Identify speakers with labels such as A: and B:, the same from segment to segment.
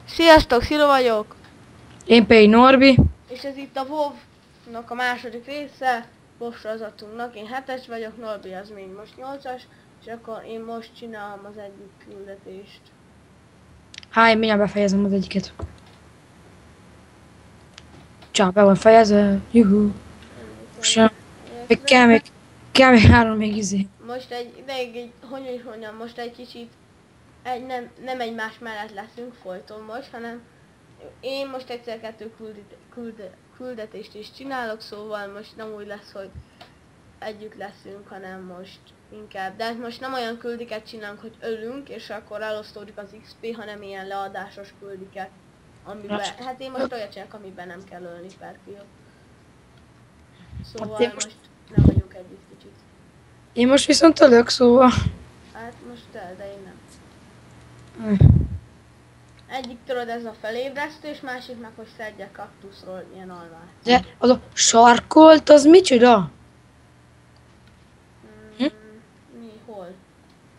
A: Sziasztok, Szilo vagyok!
B: Én pedig Norbi.
A: És ez itt a WoW-nak a második része, WoW sorozatunknak. Én 7-es vagyok, Norbi az még most 8-as, és akkor én most csinálom az egyik küldetést.
B: Én mindjárt befejezem az egyiket. Csak be van fejezve. Juhu. Sem. Még kell még 3 még izé.
A: Most hogy is mondjam, most egy kicsit nem egymás mellett leszünk folyton most, hanem én most egyszer-kettő küldetést is csinálok, szóval most nem úgy lesz, hogy együtt leszünk, hanem most inkább. De most nem olyan küldiket csinálunk, hogy ölünk, és akkor elosztódik az XP, hanem ilyen leadásos küldiket. Amiben, hát én most olyat csinálok, amiben nem kell ölni per kill. Szóval
B: Hát
A: most nem vagyunk együtt kicsit.
B: Én most viszont ölök, szóval.
A: Hát most de én nem. Egyik tudod ez a felébresztő, és másik meg, hogy szedjek kaktuszról ilyen almát.
B: De az a sarkolt, az micsoda?
A: Mi? Hol?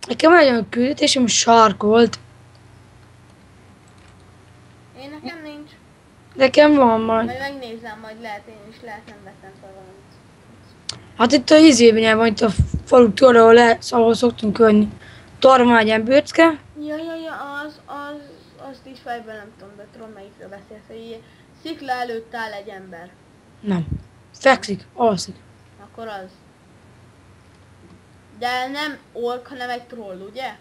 B: Nekem egy olyan küldetésem sarkolt.
A: Én nekem nincs.
B: Nekem van majd.
A: Majd megnézem, majd lehet én is, lehet nem vettem fel valamit.
B: Hát itt a izében van, itt a falu túl, ahol szoktunk ölni. Tarma egy ilyen bőcke.
A: Ja, azt is fejben nem tudom, de tudom melyikről beszélsz, hogy ilyen szikla előtt áll egy ember.
B: Nem. Fekszik, alszik.
A: Akkor az. De nem ork, hanem egy troll, ugye?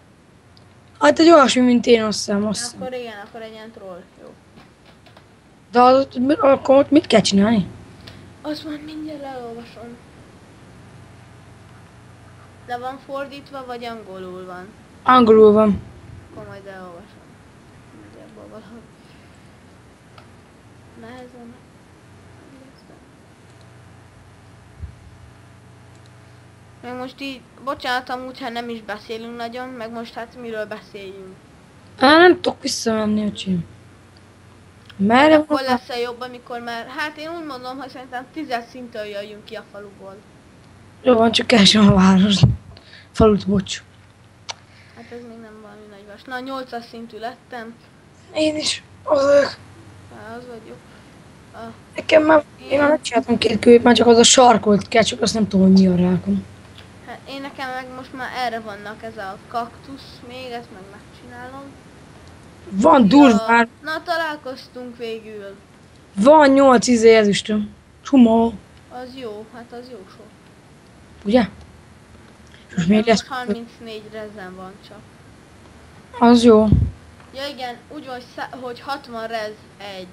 B: Hát egy olyasmi, mint én azt hiszem.
A: Akkor igen, akkor egy ilyen troll, jó.
B: De akkor ott mit kell csinálni?
A: Azt majd mindjárt elolvasom. Le van fordítva, vagy angolul van?
B: Angolul van.
A: Akkor majd elolvasom. Nagyjából valahogy. Nehezen. Meg most így, bocsánat, amúgy, ha nem is beszélünk nagyon, meg most hát miről beszéljünk.
B: Nem tudok visszamenni, öcsém. Merre
A: Akkor lesz jobb, amikor már, hát én úgy mondom, hogy szerintem 10 szinttől jöjjünk ki a faluból.
B: Jó van, csak keresem a város. Falut, bocs.
A: Hát ez még nem valami nagy vas. Na, 8-as szintű lettem.
B: Én is. Az vagyok.
A: Az vagyok.
B: Nekem már, én már megcsináltam 2 kőt, már csak az a sarkolt kell, csak azt nem tudom, hogy mi a rákom.
A: Hát én nekem meg most már erre vannak ez a kaktusz még, ezt meg megcsinálom.
B: Van durván.
A: Na, találkoztunk végül.
B: Van 8 ezüstöm. Csuma.
A: Az jó, hát az jó sok.
B: Ugye? És még lesz.
A: 34 rezen van csak.
B: Az jó.
A: Ja igen, úgy van, hogy 60 rez egy.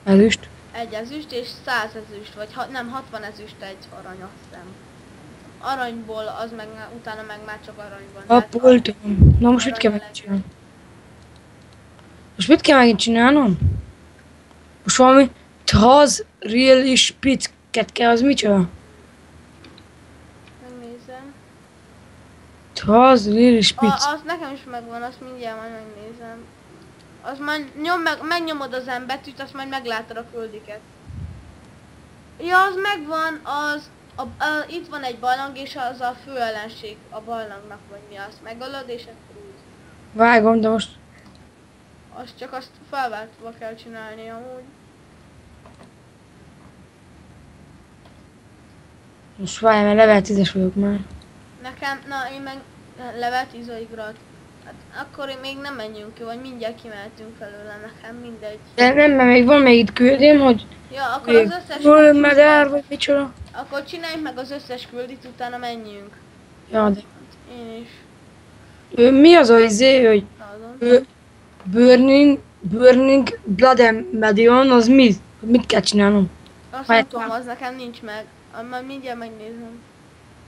B: Ezüst.
A: Egy ezüst és 100 ezüst, vagy nem, 60 ezüst egy arany, azt hiszem. Aranyból az meg, utána meg már csak aranyban.
B: Apoltam. Na most mit kell megcsinálni? Most mit kell megint csinálnom? Most valami Taz Real Spitzket kell, az micsoda?
A: Megnézem.
B: Taz Real Spitz.
A: Az nekem is megvan, azt mindjárt majd megnézem. Az majd megnyomod az M betűt, azt majd meglátod a küldiket. Ja, az megvan, itt van egy barlang, és az a fő ellenség a barlangnak, vagy mi, azt megölöd, és akkor úgy.
B: Vágom, de most...
A: Azt felváltva kell csinálni amúgy.
B: Most várjál, mert level 10-es vagyok már.
A: Nekem, na én meg level 10 igrat. Hát akkor még nem menjünk ki, vagy mindjárt kimehetünk felőle, nekem mindegy.
B: De nem, mert még van még itt küldém, hogy...
A: Ja, akkor az összes
B: Medár, vagy micsoda?
A: Akkor csináljuk meg az összes küldit, utána menjünk.
B: Ja, de...
A: Én is.
B: Mi az a izé, hogy...
A: Adom.
B: Burning Blood and Medion, az mi? Mit kell csinálnom?
A: Azt nem tudom, az nekem nincs meg. Majd mindjárt megnézem.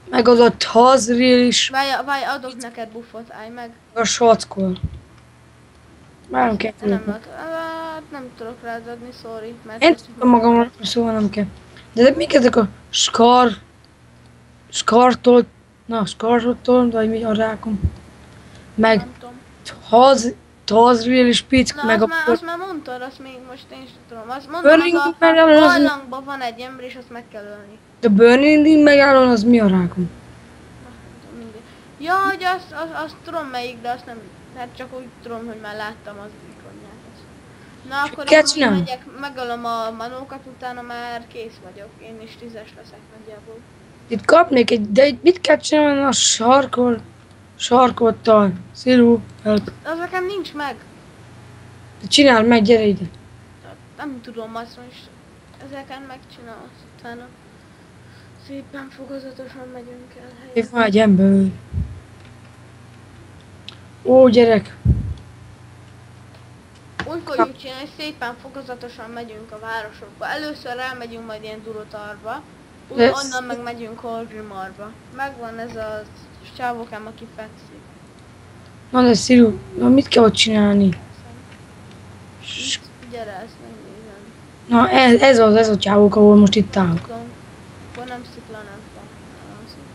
B: Meg az a Tazril is.
A: Várj, adok neked buffot, állj meg.
B: A shotskor. Már nem kell.
A: Nem tudok rád adni, sorry. Mert
B: Én tudom magamról, szóval nem kell. De mik ezek a Skartól, vagy mi a rákom? Meg
A: nem tudom.
B: Tazril és Spitz,
A: Na,
B: meg
A: azt már mondtad, azt még most én is tudom. Azt mondom, az a barlangban van egy ember, és azt meg kell ölni.
B: De Burning megállón az mi a rákom?
A: Ja, hogy azt tudom melyik, de azt nem, hát csak úgy tudom, hogy már láttam az ikonját. Na akkor
B: kell
A: én
B: csinálni?
A: megyek, megölöm a manókat, utána már kész vagyok. Én is 10-es leszek nagyjából.
B: Itt kapnék de itt mit kell csinálni a sarkottal? Sziru, help.
A: Az nekem nincs meg.
B: Csináld meg, gyere ide.
A: Tehát nem tudom azt most. Ezeken megcsinálsz, utána szépen fokozatosan megyünk el
B: Itt
A: helyet.
B: van egy ember. Ó, gyerek.
A: Úgy fogjuk csinálni, hogy szépen fokozatosan megyünk a városokba. Először elmegyünk majd ilyen Durotarba, onnan meg megyünk Orgrimmarba. Megvan ez a csávokám, aki fekszik.
B: Na de Sziru, na mit kell ott csinálni?
A: Gyere, ezt megnézem.
B: Na ez a csávók, ahol most itt állok.
A: Tudom. Akkor nem szikla, nem fa. Nem szikla.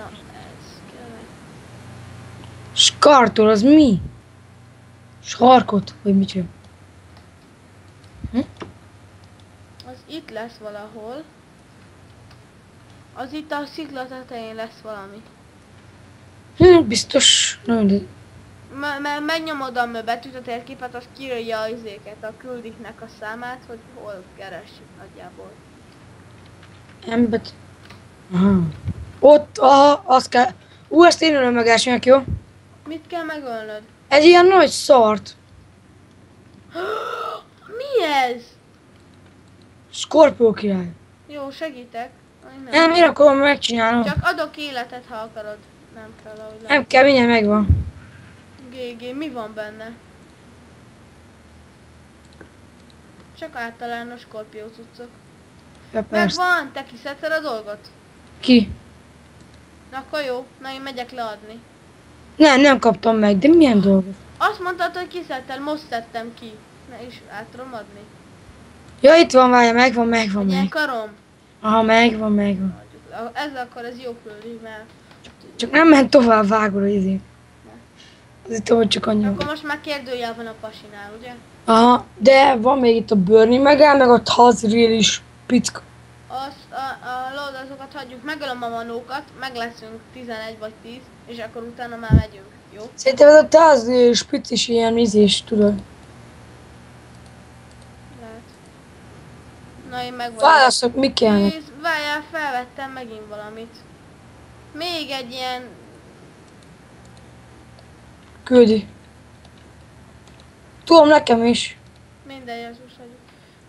A: Na, ez kell.
B: Skartol, az mi? Sarkot, vagy mit csinál?
A: Az itt lesz valahol. Az itt a szikla tetején lesz valami.
B: Biztos. Na, de
A: Megnyomod a betűt, a térképet, az kiírja az izéket, a küldiknek a számát, hogy hol keressük nagyjából.
B: embert. Aha. Ott, aha, azt kell. Ezt én ölöm meg elsőnek, jó?
A: Mit kell megölnöd?
B: Egy ilyen nagy szart.
A: Mi ez?
B: Skorpió király.
A: Jó, segítek. Aj,
B: Nem, én akarom megcsinálnom.
A: Csak adok életet, ha akarod. Nem kell, ahogy lehet.
B: Nem kell, mindjárt megvan.
A: GG, mi van benne? Csak általános skorpió cuccok.
B: Ja, persze.
A: Megvan, te kiszedted a dolgot?
B: Ki?
A: Na akkor jó, na én megyek leadni.
B: Nem kaptam meg, de milyen dolgot?
A: Azt mondtad, hogy kiszedted, most szedtem ki. Na is át tudom adni.
B: Ja, itt van, várja, megvan.
A: Egy ilyen karom.
B: Aha, megvan.
A: Adjuk le. Ez akkor ez jó küldi, mert...
B: Csak nem ment tovább vágóra izé. Az itt hogy csak annyi.
A: Akkor most már kérdőjel van a pasinál, ugye?
B: Aha, de van még itt a Burning megáll, meg a Tazriel is picka.
A: Azt a lódazokat hagyjuk, megölöm a manókat, meg leszünk 11 vagy 10, és akkor utána már megyünk, jó?
B: Szerintem ez a Tazriel is pic is ilyen izés, tudod.
A: Lehet. Na én meg vagyok.
B: Válaszok, mi kellene?
A: Várjál, felvettem megint valamit. Még egy ilyen...
B: Küldi. Tudom, nekem is.
A: Minden Jézus hagyjuk.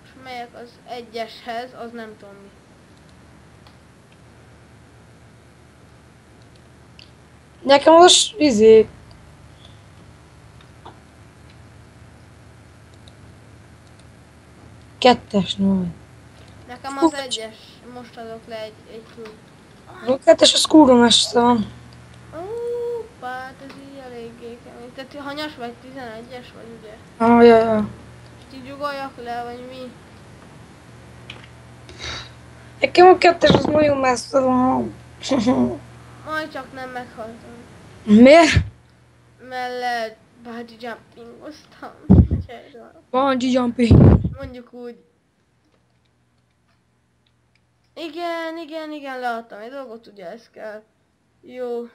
A: És melyek az egyeshez, az nem tudom mi.
B: Nekem most izé. Kettes, no.
A: Nekem az egyes, most adok le egy küld.
B: A kettes az kurva messze van.
A: Hát ez így eléggé kemény. Tehát hanyas vagy 11-es vagy ugye?
B: Ah, ja.
A: Így gyugoljak le, vagy mi?
B: Nekem a kettes az nagyon messze van.
A: Majd csak nem meghaltam.
B: Miért?
A: Mellett bungee jumpingoztam.
B: Bungee jumping.
A: Mondjuk úgy. Igen, leadtam egy dolgot, ugye ez kell. Jó.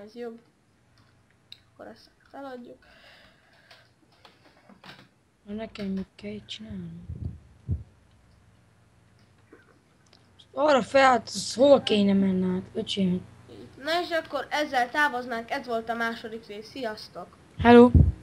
A: Ez jobb. Akkor ezt eladjuk.
B: Nekem mit kell csinálni? Arra felállt, az hova kéne menni át, öcsém?
A: Na és akkor ezzel távoznánk, ez volt a második rész. Sziasztok!
B: Hello!